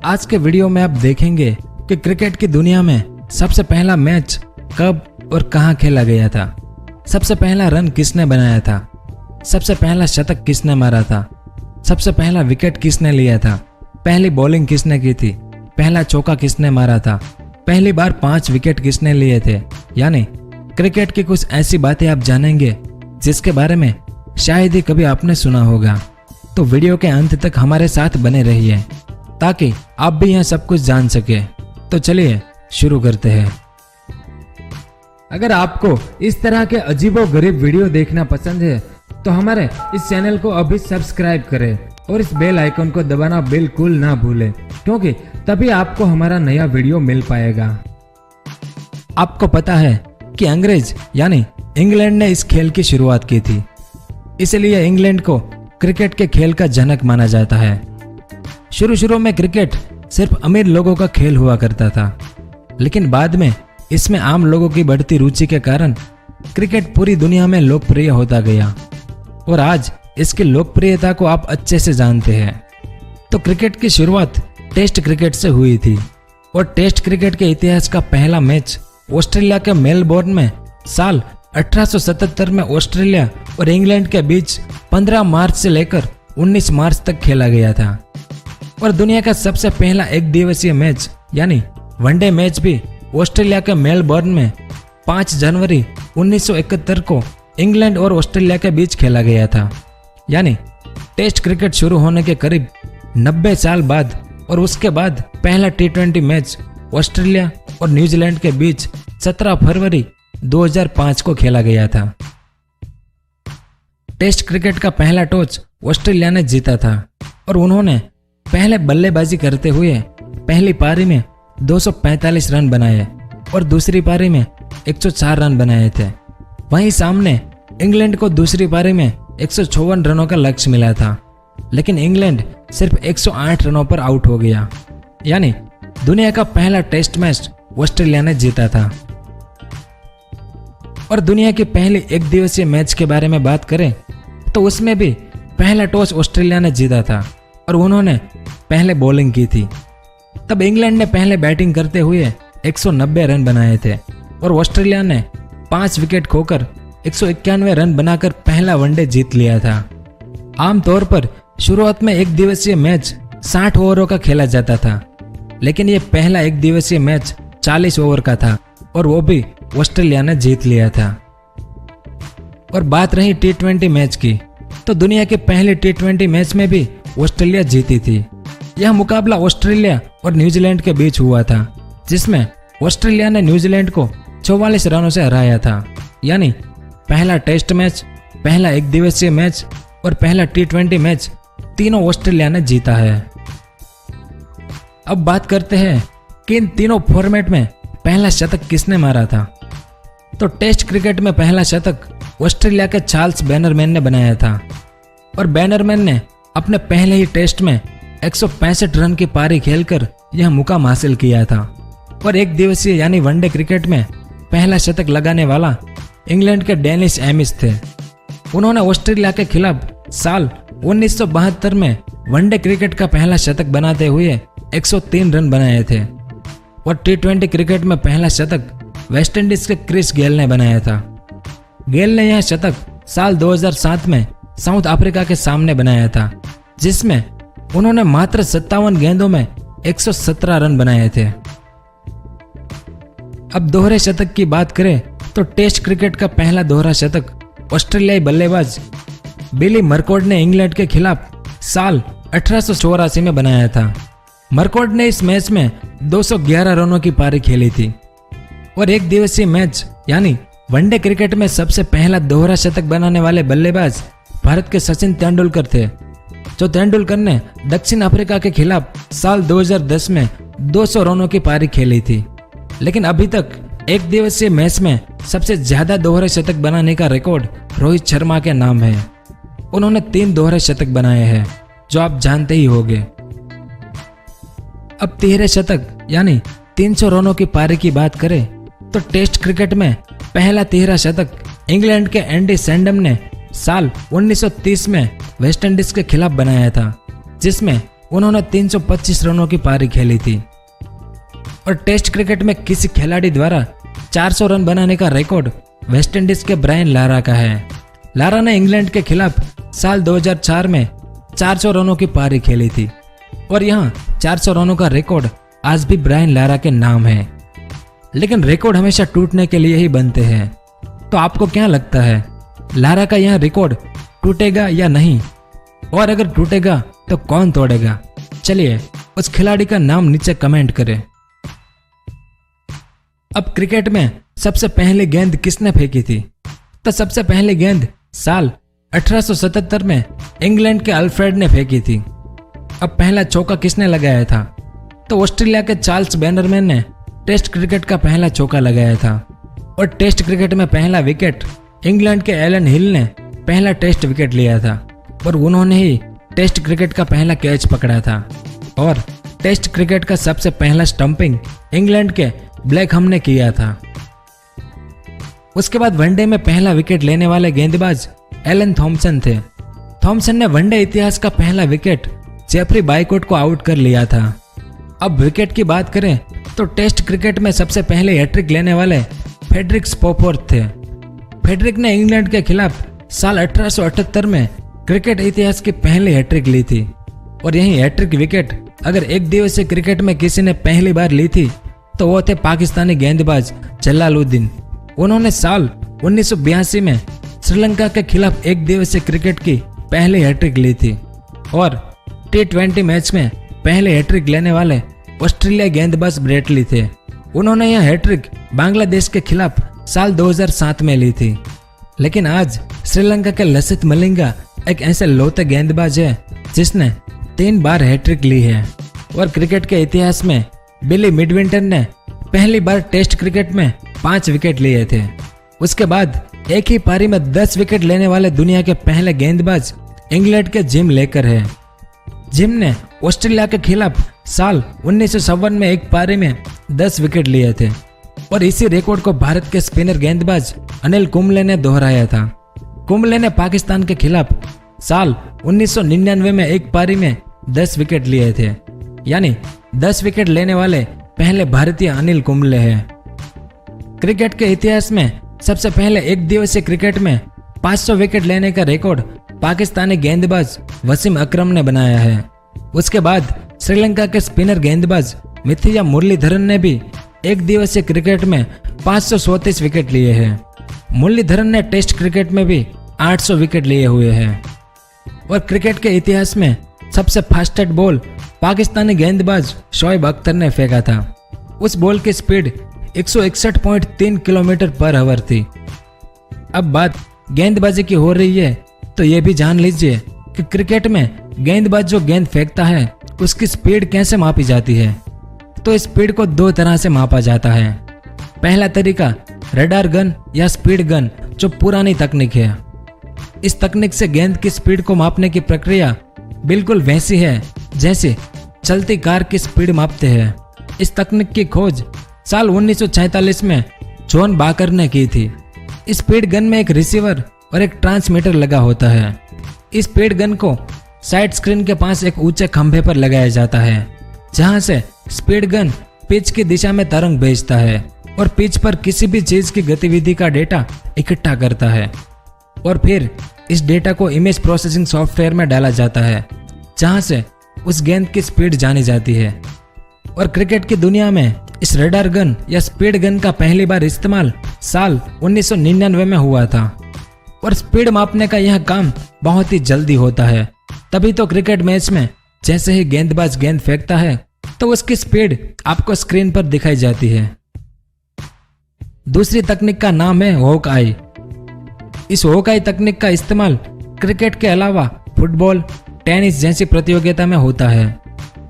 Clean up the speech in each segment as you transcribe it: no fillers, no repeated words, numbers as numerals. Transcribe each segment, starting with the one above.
आज के वीडियो में आप देखेंगे कि क्रिकेट की दुनिया में सबसे पहला मैच कब और कहां खेला गया था, सबसे पहला रन किसने बनाया था, सबसे पहला शतक किसने मारा था, सबसे पहला विकेट किसने लिया था, पहली बॉलिंग किसने की थी, पहला चौका किसने मारा था, पहली बार 5 विकेट किसने लिए थे। यानी क्रिकेट की कुछ ऐसी बातें आप जानेंगे जिसके बारे में शायद ही कभी आपने सुना होगा। तो वीडियो के अंत तक हमारे साथ बने रहिए ताकि आप भी यह सब कुछ जान सके। तो चलिए शुरू करते हैं। अगर आपको इस तरह के अजीबोगरीब वीडियो देखना पसंद है तो हमारे इस चैनल को अभी सब्सक्राइब करें और इस बेल आइकन को दबाना बिल्कुल ना भूलें, क्योंकि तभी आपको हमारा नया वीडियो मिल पाएगा। आपको पता है कि अंग्रेज यानी इंग्लैंड ने इस खेल की शुरुआत की थी, इसलिए इंग्लैंड को क्रिकेट के खेल का जनक माना जाता है। शुरू में क्रिकेट सिर्फ अमीर लोगों का खेल हुआ करता था, लेकिन बाद में इसमें आम लोगों की बढ़ती रुचि के कारण क्रिकेट पूरी दुनिया में लोकप्रिय होता गया और आज इसकी लोकप्रियता को आप अच्छे से जानते हैं। तो क्रिकेट की शुरुआत टेस्ट क्रिकेट से हुई थी और टेस्ट क्रिकेट के इतिहास का पहला मैच ऑस्ट्रेलिया के मेलबोर्न में साल 1877 में ऑस्ट्रेलिया और इंग्लैंड के बीच 15 मार्च से लेकर 19 मार्च तक खेला गया था। और दुनिया का सबसे पहला एक दिवसीय मैच यानी वनडे मैच भी ऑस्ट्रेलिया के मेलबोर्न में 5 जनवरी 1971 को इंग्लैंड और ऑस्ट्रेलिया के बीच खेला गया था। यानी टेस्ट क्रिकेट शुरू होने के करीब 90 साल बाद और उसके बाद पहला T20 मैच ऑस्ट्रेलिया और न्यूजीलैंड के बीच 17 फरवरी 2005 को खेला गया था। टेस्ट क्रिकेट का पहला टॉस ऑस्ट्रेलिया ने जीता था और उन्होंने पहले बल्लेबाजी करते हुए पहली पारी में 245 रन बनाए और दूसरी पारी में 104 रन बनाए थे। वहीं सामने इंग्लैंड को दूसरी पारी में 154 रनों का लक्ष्य मिला था, लेकिन इंग्लैंड सिर्फ 108 रनों पर आउट हो गया। यानी दुनिया का पहला टेस्ट मैच ऑस्ट्रेलिया ने जीता था। और दुनिया की पहली एक दिवसीय मैच के बारे में बात करें तो उसमें भी पहला टॉस ऑस्ट्रेलिया ने जीता था और उन्होंने पहले बॉलिंग की थी। तब इंग्लैंड ने पहले बैटिंग करते हुए 190 रन बनाए थे और ऑस्ट्रेलिया ने 5 विकेट खोकर 191 रन बनाकर पहला वनडे जीत लिया था। आमतौर पर शुरुआत में एक दिवसीय मैच 60 ओवरों का खेला जाता था, लेकिन यह पहला एक दिवसीय मैच 40 ओवर का था और वो भी ऑस्ट्रेलिया ने जीत लिया था। और बात रही T20 मैच की, तो दुनिया के पहले T20 मैच में भी ऑस्ट्रेलिया जीती थी। यह मुकाबला ऑस्ट्रेलिया और न्यूजीलैंड के बीच हुआ था, जिसमें ऑस्ट्रेलिया ने न्यूजीलैंड को 44 रनों से हराया था। यानी पहला टेस्ट मैच, पहला एक दिवसीय मैच और पहला T20 मैच तीनों ऑस्ट्रेलिया ने जीता है। अब बात करते हैं कि इन तीनों फॉर्मेट में पहला शतक किसने मारा था। तो टेस्ट क्रिकेट में पहला शतक ऑस्ट्रेलिया के चार्ल्स बैनरमैन ने बनाया था और बैनरमैन ने अपने पहले ही टेस्ट में 165 रन की पारी खेलकर यह मुकाम हासिल किया था। और एक दिवसीय यानी वनडे क्रिकेट में पहला शतक लगाने वाला इंग्लैंड के डेनिस एमिस थे। उन्होंने ऑस्ट्रेलिया के खिलाफ साल 1972 में वनडे क्रिकेट का पहला शतक बनाते हुए 103 रन बनाए थे। और T20 क्रिकेट में पहला शतक वेस्टइंडीज के क्रिस गेल ने बनाया था। गेल ने यह शतक साल 2007 में साउथ अफ्रीका के सामने बनाया था, जिसमें उन्होंने मात्र 57 गेंदों में 117 रन बनाए थे। अब दोहरे शतक की बात करें तो टेस्ट क्रिकेट का पहला दोहरा शतक ऑस्ट्रेलियाई बल्लेबाज बिली मरकॉर्ड ने इंग्लैंड के खिलाफ साल 1884 में बनाया था। मरकॉर्ड ने इस मैच में 211 रनों की पारी खेली थी। और एक दिवसीय मैच यानी वनडे क्रिकेट में सबसे पहला दोहरा शतक बनाने वाले बल्लेबाज भारत के सचिन तेंदुलकर थे, जो तेंदुलकर ने दक्षिण अफ्रीका के खिलाफ साल 2010 में 200 रनों की पारी खेली थी। लेकिन अभी तक एक दिवसीय मैच में सबसे ज्यादा दोहरे शतक बनाने का रिकॉर्ड रोहित शर्मा के नाम है। उन्होंने 3 दोहरे शतक बनाए हैं, जो आप जानते ही होंगे। अब तिहरे शतक यानी 300 रनों की पारी की बात करें तो टेस्ट क्रिकेट में पहला तिहरा शतक इंग्लैंड के एंडी सैंडम ने साल 1930 में वेस्टइंडीज के खिलाफ बनाया था, जिसमें उन्होंने 325 रनों की पारी खेली थी। और टेस्ट क्रिकेट में किसी खिलाड़ी द्वारा 400 रन बनाने का रिकॉर्ड वेस्टइंडीज के ब्रायन लारा का है। लारा ने इंग्लैंड के खिलाफ साल 2004 में 400 रनों की पारी खेली थी और यहाँ 400 रनों का रिकॉर्ड आज भी ब्रायन लारा के नाम है। लेकिन रिकॉर्ड हमेशा टूटने के लिए ही बनते हैं। तो आपको क्या लगता है, लारा का यह रिकॉर्ड टूटेगा या नहीं? और अगर टूटेगा तो कौन तोड़ेगा? चलिए उस खिलाड़ी का नाम नीचे कमेंट करें। अब क्रिकेट में सबसे पहली गेंद किसने फेंकी थी? तो सबसे पहली गेंद साल 1877 में इंग्लैंड के अल्फ्रेड ने फेंकी थी। अब पहला चौका किसने लगाया था? तो ऑस्ट्रेलिया के चार्ल्स बैनरमैन ने टेस्ट क्रिकेट का पहला चौका लगाया था। और टेस्ट क्रिकेट में पहला विकेट इंग्लैंड के एलन हिल ने पहला टेस्ट विकेट लिया था और उन्होंने ही टेस्ट क्रिकेट का पहला कैच पकड़ा था। और टेस्ट क्रिकेट का सबसे पहला स्टंपिंग इंग्लैंड के ब्लैकहम ने किया था। उसके बाद वनडे में पहला विकेट लेने वाले गेंदबाज एलन थॉमसन थे। थॉमसन ने वनडे इतिहास का पहला विकेट जेफरी बाइकॉट को आउट कर लिया था। अब विकेट की बात करें तो टेस्ट क्रिकेट में सबसे पहले हैट्रिक लेने वाले फ्रेडरिक स्पोफोर्थ थे। फ्रेडरिक ने इंग्लैंड के खिलाफ साल 1878 में क्रिकेट इतिहास की पहली हैट्रिक ली थी। और यही हैट्रिक विकेट अगर एक दिवसीय क्रिकेट में किसी ने पहली बार ली थी तो वो थे पाकिस्तानी गेंदबाज जलालुद्दीन। उन्होंने साल 1982 में श्रीलंका के खिलाफ एक दिवसीय क्रिकेट की पहली हैट्रिक ली थी। और T20 मैच में पहले हैट्रिक लेने वाले ऑस्ट्रेलिया गेंदबाज ब्रेटली थे। उन्होंने यह हैट्रिक बांग्लादेश के खिलाफ साल 2007 में ली थी। लेकिन आज श्रीलंका के लसित मलिंगा एक ऐसे लौते गेंदबाज है जिसने 3 बार हैट्रिक ली है। और क्रिकेट के इतिहास में बिली मिडविंटर ने पहली बार टेस्ट क्रिकेट में 5 विकेट लिए थे। उसके बाद एक ही पारी में 10 विकेट लेने वाले दुनिया के पहले गेंदबाज इंग्लैंड के जिम लेकर है। जिम ने ऑस्ट्रेलिया के खिलाफ साल 1957 में एक पारी में 10 विकेट लिए थे। और इसी रिकॉर्ड को भारत के स्पिनर गेंदबाज अनिल कुंबले ने दोहराया था। कुंबले ने पाकिस्तान के खिलाफ साल 1999 में एक पारी में 10 विकेट लिए थे। यानी 10 विकेट लेने वाले पहले भारतीय अनिल कुंबले हैं। क्रिकेट के इतिहास में सबसे पहले एक दिवसीय क्रिकेट में 500 विकेट लेने का रिकॉर्ड पाकिस्तानी गेंदबाज वसीम अकरम ने बनाया है। उसके बाद श्रीलंका के स्पिनर गेंदबाज मिथिया मुरलीधरन ने भी एक दिवसीय क्रिकेट में 534 विकेट लिए हैं। मुरलीधरन ने टेस्ट क्रिकेट में भी 800 विकेट लिए हुए हैं। और क्रिकेट के इतिहास में सबसे फास्टेस्ट बॉल पाकिस्तानी गेंदबाज शोएब अख्तर ने फेंका था। उस बॉल की स्पीड 161.3 किलोमीटर पर आवर थी। अब बात गेंदबाजी की हो रही है तो ये भी जान लीजिए कि क्रिकेट में गेंदबाज जो गेंद फेंकता है उसकी स्पीड कैसे मापी जाती है। तो इस स्पीड को 2 तरह से मापा जाता है। पहला तरीका रडार गन या स्पीड गन, जो पुरानी तकनीक है। इस तकनीक से गेंद की स्पीड को मापने की प्रक्रिया बिल्कुल वैसी है जैसे चलती कार की स्पीड मापते हैं। इस तकनीक की खोज साल 1946 में जॉन बाकर ने की थी। इस स्पीड गन में एक रिसीवर और एक ट्रांसमीटर लगा होता है। इस स्पीड गन को साइड स्क्रीन के पास एक ऊंचे खंभे पर लगाया जाता है, जहां से स्पीड गन पिच की दिशा में तरंग भेजता है और पिच पर किसी भी चीज की गतिविधि का डेटा इकट्ठा करता है। और फिर इस डेटा को इमेज प्रोसेसिंग सॉफ्टवेयर में डाला जाता है, जहां से उस गेंद की स्पीड जानी जाती है। और क्रिकेट की दुनिया में इस रडार गन या स्पीड गन का पहली बार इस्तेमाल साल 1999 में हुआ था। और स्पीड मापने का यह काम बहुत ही जल्दी होता है। तभी तो क्रिकेट मैच में जैसे ही गेंदबाज गेंद फेंकता है तो उसकी स्पीड आपको स्क्रीन पर दिखाई जाती है। दूसरी तकनीक का नाम है हॉक आई। इस हॉक आई तकनीक का इस्तेमाल क्रिकेट के अलावा फुटबॉल, टेनिस जैसी प्रतियोगिता में होता है।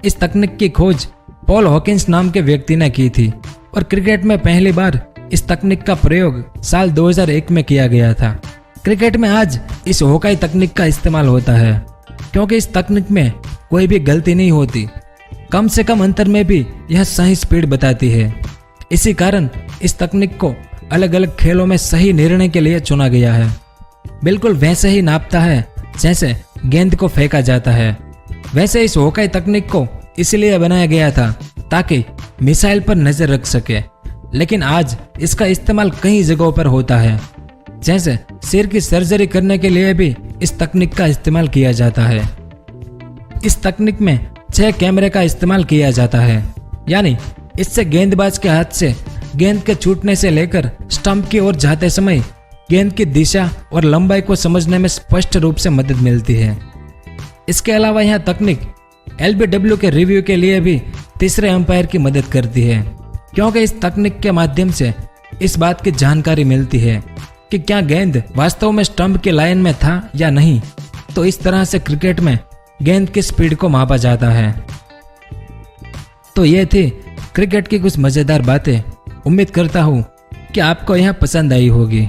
इस तकनीक की खोज पॉल हॉकिंस नाम के व्यक्ति ने की थी और क्रिकेट में पहली बार इस तकनीक का प्रयोग साल 2001 में किया गया था। क्रिकेट में आज इस हॉक आई तकनीक का इस्तेमाल होता है क्योंकि इस तकनीक में कोई भी गलती नहीं होती। कम से कम अंतर में भी यह सही स्पीड बताती है। इसी कारण इस तकनीक को अलग अलग खेलों में सही निर्णय के लिए चुना गया है। बिल्कुल वैसे ही नापता है जैसे गेंद को फेंका जाता है। वैसे इस होकाई तकनीक को इसलिए बनाया गया था ताकि मिसाइल पर नजर रख सके, लेकिन आज इसका इस्तेमाल कई जगहों पर होता है। जैसे सिर की सर्जरी करने के लिए भी इस तकनीक का इस्तेमाल किया जाता है। इस तकनीक में 6 कैमरे का इस्तेमाल किया जाता है, यानी इससे गेंदबाज के हाथ से गेंद के छूटने से लेकर स्टंप की ओर जाते समय गेंद की दिशा और लंबाई को समझने में स्पष्ट रूप से मदद मिलती है। इसके अलावा यह तकनीक LBW के रिव्यू के लिए भी तीसरे अंपायर की मदद करती है, क्योंकि इस तकनीक के माध्यम से इस बात की जानकारी मिलती है कि क्या गेंद वास्तव में स्टंप की लाइन में था या नहीं। तो इस तरह से क्रिकेट में गेंद की स्पीड को मापा जाता है। तो ये थी क्रिकेट की कुछ मजेदार बातें। उम्मीद करता हूँ कि आपको यह पसंद आई होगी।